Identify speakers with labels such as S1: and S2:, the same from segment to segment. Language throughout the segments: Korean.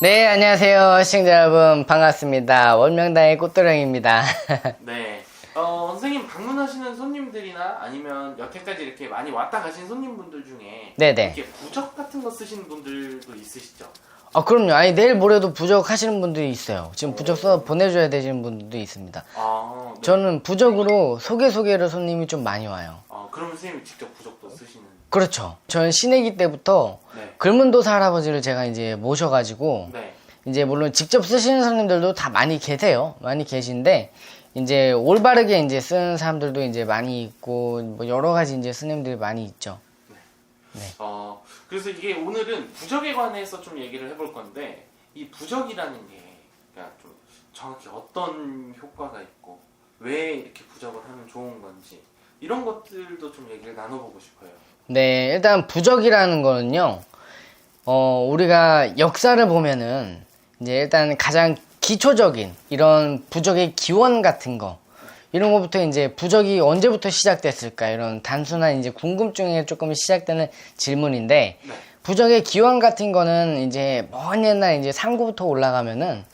S1: 네, 안녕하세요. 시청자 여러분, 반갑습니다. 원명당의 꽃도령입니다.
S2: 네. 선생님 방문하시는 손님들이나 아니면 여태까지 이렇게 많이 왔다 가신 손님분들 중에
S1: 네네.
S2: 이렇게 부적 같은 거 쓰시는 분들도 있으시죠?
S1: 그럼요. 아니, 내일 모레도 부적 하시는 분들이 있어요. 지금 부적 써서 보내줘야 되시는 분들도 있습니다.
S2: 아, 네.
S1: 저는 부적으로 소개를 손님이 좀 많이 와요.
S2: 그러면 선생님이 직접 부적도 쓰시는?
S1: 그렇죠. 저는 신애기 때부터
S2: 네.
S1: 글문도사 할아버지를 제가 이제 모셔가지고,
S2: 네.
S1: 이제 물론 직접 쓰시는 손님들도 다 많이 계세요. 많이 계신데, 이제 올바르게 이제 쓰는 사람들도 이제 많이 있고, 뭐 여러 가지 이제 스님들이 많이 있죠. 네.
S2: 그래서 이게 오늘은 부적에 관해서 좀 얘기를 해볼 건데, 이 부적이라는 게 그러니까 좀 정확히 어떤 효과가 있고, 왜 이렇게 부적을 하면 좋은 건지, 이런 것들도 좀 얘기를 나눠보고 싶어요.
S1: 네, 일단 부적이라는 거는요, 우리가 역사를 보면은, 이제 일단 가장 기초적인 이런 부적의 기원 같은 거, 이런 것부터 이제 부적이 언제부터 시작됐을까, 이런 단순한 이제 궁금증에 조금 시작되는 질문인데,
S2: 네.
S1: 부적의 기원 같은 거는 이제 먼 옛날 이제 상구부터 올라가면은,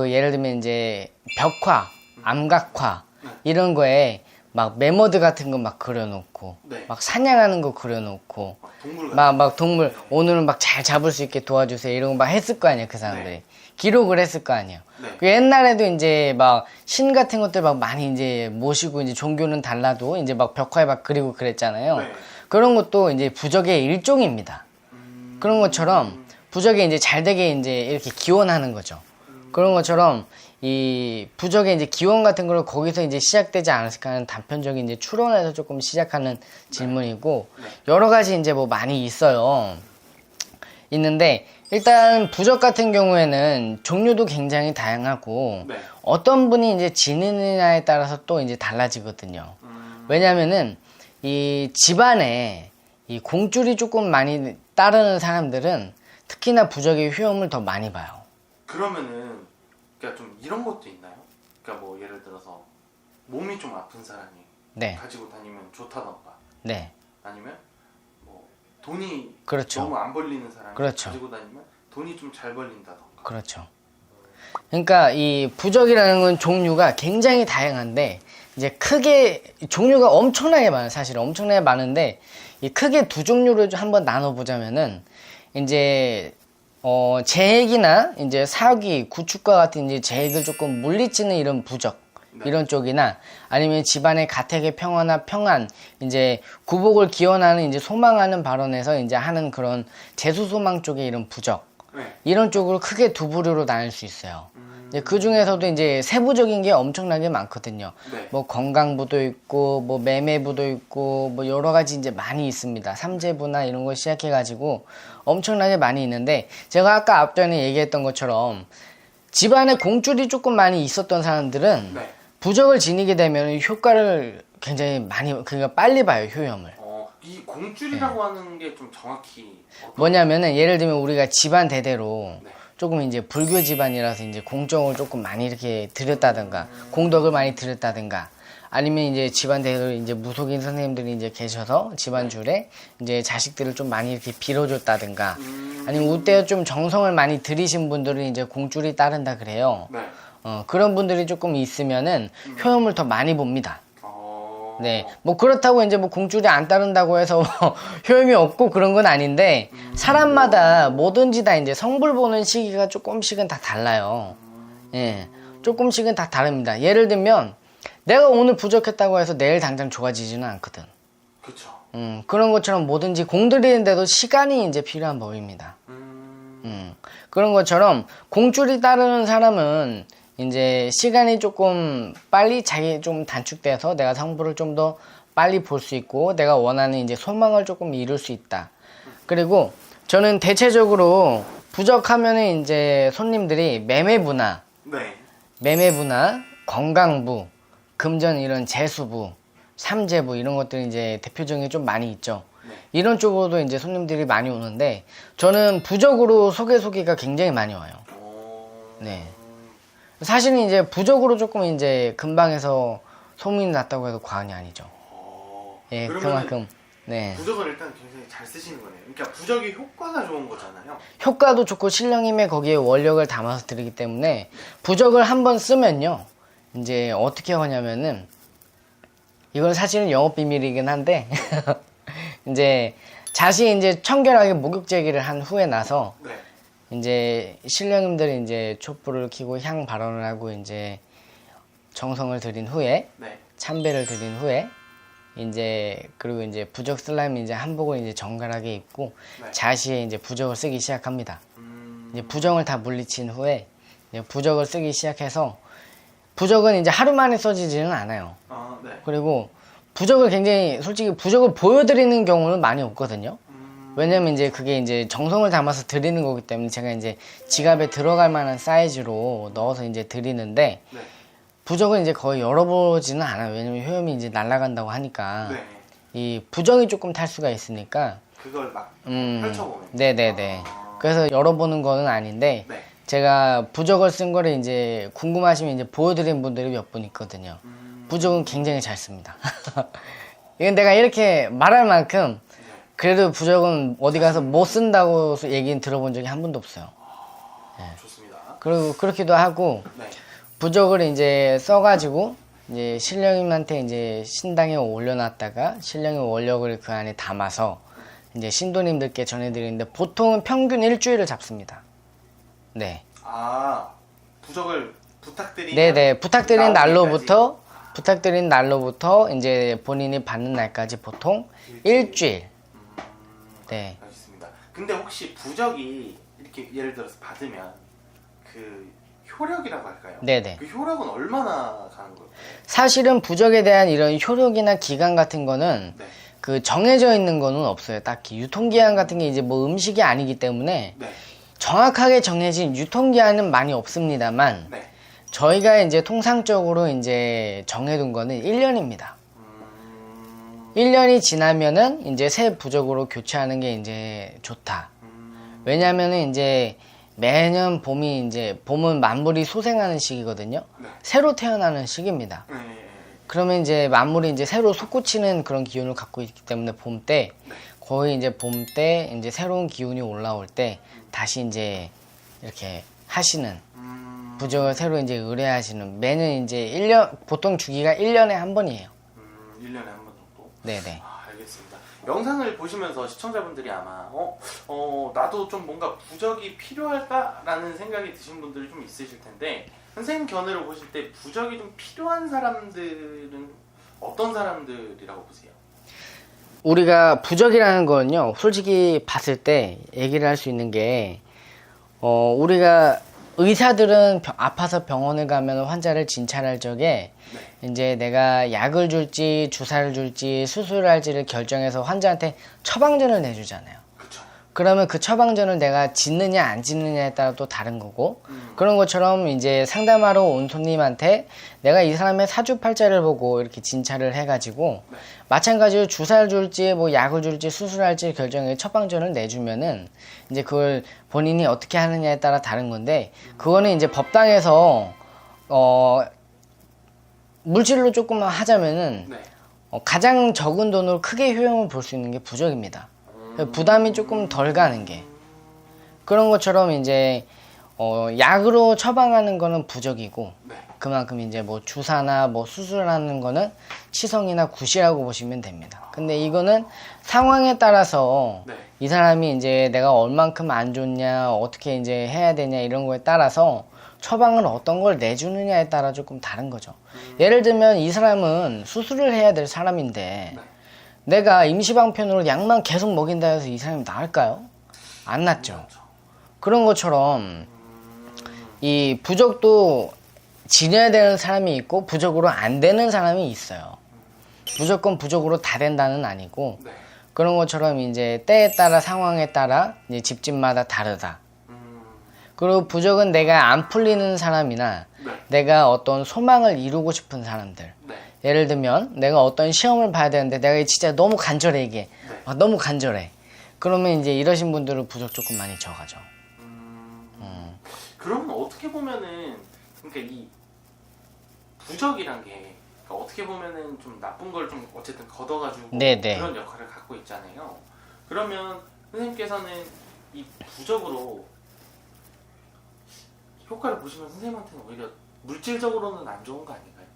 S1: 예를 들면 이제 벽화, 암각화, 이런 거에 막 메머드 같은 거 막 그려놓고,
S2: 네.
S1: 막 사냥하는 거 그려놓고,
S2: 동물
S1: 막 동물, 오늘은 막 잘 잡을 수 있게 도와주세요. 이런 거 막 했을 거 아니에요, 그 사람들이.
S2: 네.
S1: 기록을 했을 거 아니에요.
S2: 네.
S1: 그 옛날에도 이제 막 신 같은 것들 막 많이 이제 모시고 이제 종교는 달라도 이제 막 벽화에 막 그리고 그랬잖아요.
S2: 네.
S1: 그런 것도 이제 부적의 일종입니다. 그런 것처럼 부적에 이제 잘 되게 이제 이렇게 기원하는 거죠. 그런 것처럼 이 부적의 이제 기원 같은 걸 거기서 이제 시작되지 않았을까 하는 단편적인 이제 추론에서 조금 시작하는 질문이고, 여러 가지 이제 뭐 많이 있어요. 있는데, 일단 부적 같은 경우에는 종류도 굉장히 다양하고,
S2: 네.
S1: 어떤 분이 이제 지느냐에 따라서 또 이제 달라지거든요. 왜냐면은 이 집안에 이 공줄이 조금 많이 따르는 사람들은 특히나 부적의 효험을 더 많이 봐요.
S2: 그러면은 그러니까 좀 이런 것도 있나요? 그러니까 뭐 예를 들어서 몸이 좀 아픈 사람이
S1: 네.
S2: 가지고 다니면 좋다던가,
S1: 네.
S2: 아니면 뭐 돈이
S1: 그렇죠.
S2: 너무 안 벌리는 사람이
S1: 그렇죠.
S2: 가지고 다니면 돈이 좀 잘 벌린다던가.
S1: 그렇죠. 그러니까 이 부적이라는 건 종류가 굉장히 다양한데, 이제 크게 종류가 엄청나게 많아요. 사실 엄청나게 많은데, 이 크게 두 종류를 한번 나눠보자면은, 이제 재핵이나 이제 사기, 구축과 같은 이제 재핵을 조금 물리치는 이런 부적,
S2: 네.
S1: 이런 쪽이나, 아니면 집안의 가택의 평화나 평안, 이제 구복을 기원하는 이제 소망하는 발언에서 이제 하는 그런 재수소망 쪽의 이런 부적,
S2: 네.
S1: 이런 쪽으로 크게 두 부류로 나눌 수 있어요. 그 중에서도 이제 세부적인 게 엄청나게 많거든요.
S2: 네.
S1: 뭐 건강부도 있고, 뭐 매매부도 있고, 뭐 여러 가지 이제 많이 있습니다. 삼재부나 이런 거 시작해가지고 엄청나게 많이 있는데, 제가 아까 앞전에 얘기했던 것처럼 집안에 공줄이 조금 많이 있었던 사람들은
S2: 네.
S1: 부적을 지니게 되면 효과를 굉장히 많이, 그러니까 빨리 봐요, 효험을.
S2: 이 공줄이라고 하는 게 좀 정확히
S1: 뭐냐면은 예를 들면 우리가 집안 대대로
S2: 네.
S1: 조금 이제 불교 집안이라서 이제 공적을 조금 많이 이렇게 드렸다든가, 공덕을 많이 드렸다든가, 아니면 이제 집안 대대로 이제 무속인 선생님들이 이제 계셔서 집안 줄에 이제 자식들을 좀 많이 이렇게 빌어줬다든가, 아니면 우때 좀 정성을 많이 들이신 분들은 이제 공줄이 따른다 그래요.
S2: 네.
S1: 그런 분들이 조금 있으면은 효험을 더 많이 봅니다.
S2: 어...
S1: 네, 뭐 그렇다고 이제 뭐 공줄이 안 따른다고 해서 효험이 없고 그런 건 아닌데, 사람마다 뭐든지 다 이제 성불 보는 시기가 조금씩은 다 달라요. 예, 조금씩은 다 다릅니다. 예를 들면 내가 오늘 부족했다고 해서 내일 당장 좋아지지는 않거든.
S2: 그쵸.
S1: 그런 것처럼 뭐든지 공들이는데도 시간이 이제 필요한 법입니다. 그런 것처럼 공줄이 따르는 사람은 이제 시간이 조금 빨리 자기 좀 단축돼서 내가 성부를 좀 더 빨리 볼 수 있고, 내가 원하는 이제 소망을 조금 이룰 수 있다. 그리고 저는 대체적으로 부적하면은 이제 손님들이 매매부나
S2: 네.
S1: 건강부, 금전 이런 재수부, 삼재부 이런 것들이 이제 대표적인 게 좀 많이 있죠.
S2: 네.
S1: 이런 쪽으로도 이제 손님들이 많이 오는데, 저는 부적으로 소개가 굉장히 많이 와요. 네. 사실은 이제 부적으로 조금 이제 근방에서 소문이 났다고 해도 과언이 아니죠. 예,
S2: 그러면은
S1: 그만큼. 네.
S2: 부적을 일단 굉장히 잘 쓰시는 거네요. 그러니까 부적이 효과가 좋은 거잖아요.
S1: 효과도 좋고 신령임에 거기에 원력을 담아서 드리기 때문에 부적을 한번 쓰면요. 이제 어떻게 하냐면은 이건 사실은 영업 비밀이긴 한데 이제 자신이 이제 청결하게 목욕 제기를 한 후에 나서
S2: 네.
S1: 이제 신령님들이 이제 촛불을 켜고 향 발언을 하고 이제 정성을 들인 후에
S2: 네.
S1: 참배를 드린 후에 이제 그리고 이제 부적 쓰려면 이제 한복을 이제 정갈하게 입고
S2: 네.
S1: 자시에 이제 부적을 쓰기 시작합니다. 이제 부정을 다 물리친 후에 이제 부적을 쓰기 시작해서 부적은 이제 하루 만에 써지지는 않아요.
S2: 아, 네.
S1: 그리고 부적을 굉장히 솔직히 부적을 보여드리는 경우는 많이 없거든요. 왜냐면 이제 그게 이제 정성을 담아서 드리는 거기 때문에 제가 이제 지갑에 들어갈 만한 사이즈로 넣어서 이제 드리는데
S2: 네.
S1: 부적은 이제 거의 열어보지는 않아요. 왜냐면 효염이 이제 날아간다고 하니까
S2: 네.
S1: 이 부정이 조금 탈 수가 있으니까
S2: 그걸 막 펼쳐보면.
S1: 네네네. 그래서 열어보는 거는 아닌데
S2: 네.
S1: 제가 부적을 쓴 거를 이제 궁금하시면 이제 보여드린 분들이 몇 분 있거든요. 부적은 굉장히 잘 씁니다. 이건 내가 이렇게 말할 만큼 그래도 부적은 어디 가서 못 쓴다고 얘기는 들어본 적이 한 번도 없어요.
S2: 좋습니다.
S1: 그리고 그렇기도 하고
S2: 네.
S1: 부적을 이제 써가지고 이제 신령님한테 이제 신당에 올려놨다가 신령의 원력을 그 안에 담아서 이제 신도님들께 전해드리는데 보통은 평균 일주일을 잡습니다. 네.
S2: 아, 부적을 부탁드리면
S1: 네네. 부탁드린
S2: 나오기까지?
S1: 날로부터 이제 본인이 받는 날까지 보통 일주일. 네.
S2: 알겠습니다. 근데 혹시 부적이 이렇게 예를 들어서 받으면 그 효력이라고 할까요?
S1: 네네.
S2: 그 효력은 얼마나 가는 걸까요?
S1: 사실은 부적에 대한 이런 효력이나 기간 같은 거는
S2: 네.
S1: 그 정해져 있는 거는 없어요. 딱히 유통기한 같은 게 이제 뭐 음식이 아니기 때문에
S2: 네.
S1: 정확하게 정해진 유통기한은 많이 없습니다만
S2: 네.
S1: 저희가 이제 통상적으로 이제 정해둔 거는 1년입니다. 1년이 지나면은 이제 새 부적으로 교체하는 게 이제 좋다. 왜냐면은 이제 매년 봄은 만물이 소생하는 시기거든요.
S2: 네.
S1: 새로 태어나는 시기입니다.
S2: 네.
S1: 그러면 이제 만물이 이제 새로 솟구치는 그런 기운을 갖고 있기 때문에 봄 때 거의 이제 봄 때 이제 새로운 기운이 올라올 때 다시 이제 이렇게 하시는 부적을 새로 이제 의뢰하시는 매년 이제 1년 보통 주기가 1년에 한 번이에요.
S2: 1년에 한 번 정도?
S1: 네네.
S2: 아, 알겠습니다. 영상을 보시면서 시청자분들이 아마 나도 좀 뭔가 부적이 필요할까라는 생각이 드신 분들이 좀 있으실 텐데 선생님 견해로 보실 때 부적이 좀 필요한 사람들은 어떤 사람들이라고 보세요?
S1: 우리가 부적이라는 거는요, 솔직히 봤을 때 얘기를 할 수 있는 게, 우리가 의사들은 아파서 병원에 가면 환자를 진찰할 적에 이제 내가 약을 줄지 주사를 줄지 수술을 할지를 결정해서 환자한테 처방전을 내주잖아요.
S2: 그쵸.
S1: 그러면 그 처방전을 내가 짓느냐 안 짓느냐에 따라 또 다른 거고 그런 것처럼 이제 상담하러 온 손님한테 내가 이 사람의 사주팔자를 보고 이렇게 진찰을 해가지고 마찬가지로 주사를 줄지 뭐 약을 줄지 수술할지 결정해 처방전을 내주면은 이제 그걸 본인이 어떻게 하느냐에 따라 다른 건데 그거는 이제 법당에서 물질로 조금만 하자면은
S2: 네.
S1: 가장 적은 돈으로 크게 효용을 볼 수 있는 게 부적입니다. 부담이 조금 덜 가는 게 그런 것처럼 이제 약으로 처방하는 거는 부적이고
S2: 네.
S1: 그만큼 이제 뭐 주사나 뭐 수술하는 거는 치성이나 굿이라고 보시면 됩니다. 근데 이거는 상황에 따라서
S2: 네.
S1: 이 사람이 이제 내가 얼만큼 안 좋냐 어떻게 이제 해야 되냐 이런 거에 따라서 처방을 어떤 걸 내주느냐에 따라 조금 다른 거죠. 예를 들면 이 사람은 수술을 해야 될 사람인데 내가 임시방편으로 약만 계속 먹인다 해서 이 사람이 나을까요? 안 낫죠. 그런 것처럼 이 부적도 지내야 되는 사람이 있고 부적으로 안 되는 사람이 있어요. 무조건 부적으로 다 된다는 아니고
S2: 네.
S1: 그런 것처럼 이제 때에 따라 상황에 따라 이제 집집마다 다르다. 그리고 부적은 내가 안 풀리는 사람이나 내가 어떤 소망을 이루고 싶은 사람들.
S2: 네.
S1: 예를 들면 내가 어떤 시험을 봐야 되는데 내가 진짜 너무 간절해 이게. 너무 간절해. 그러면 이제 이러신 분들은 부적 조금 많이 져가죠.
S2: 그러면 어떻게 보면은 그러니까 이 부적이란 게 그러니까 어떻게 보면은 좀 나쁜 걸 좀 어쨌든 걷어가지고
S1: 네네.
S2: 그런 역할을 갖고 있잖아요. 그러면 선생님께서는 이 부적으로 효과를 보시면 선생님한테는 오히려 물질적으로는 안 좋은 거 아닌가요?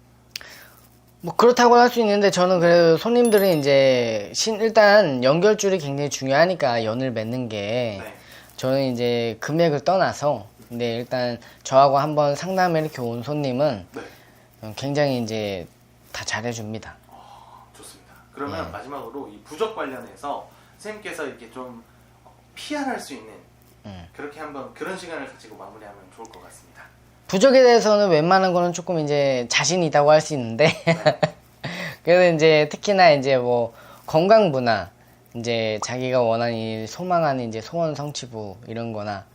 S1: 뭐 그렇다고 할 수 있는데 저는 그래도 손님들은 이제 일단 연결줄이 굉장히 중요하니까 연을 맺는 게
S2: 네.
S1: 저는 이제 금액을 떠나서 근데 일단 저하고 한번 상담에 이렇게 온 손님은
S2: 네.
S1: 굉장히 이제 다 잘해줍니다.
S2: 좋습니다. 그러면 마지막으로 이 부적 관련해서 선생님께서 이렇게 좀 PR할 수 있는 그렇게 한번 그런 시간을 가지고 마무리하면 좋을 것 같습니다.
S1: 부적에 대해서는 웬만한 거는 조금 이제 자신이 있다고 할 수 있는데 그래서 이제 특히나 이제 뭐 건강부나 이제 자기가 원하는 소망하는 이제 소원 성취부 이런 거나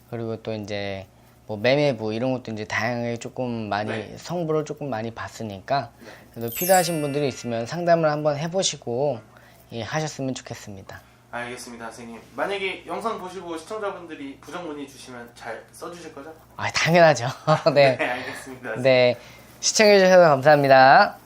S1: 그리고 또 이제 뭐 매매부 이런 것도 이제 다양하게 조금 많이
S2: 네.
S1: 성부를 조금 많이 봤으니까 그래도 필요하신 분들이 있으면 상담을 한번 해보시고 예, 하셨으면 좋겠습니다.
S2: 알겠습니다, 선생님. 만약에 영상 보시고 시청자분들이 부적 문의 주시면 잘 써주실 거죠?
S1: 아 당연하죠. 네.
S2: 네, 알겠습니다.
S1: 네. 시청해주셔서 감사합니다.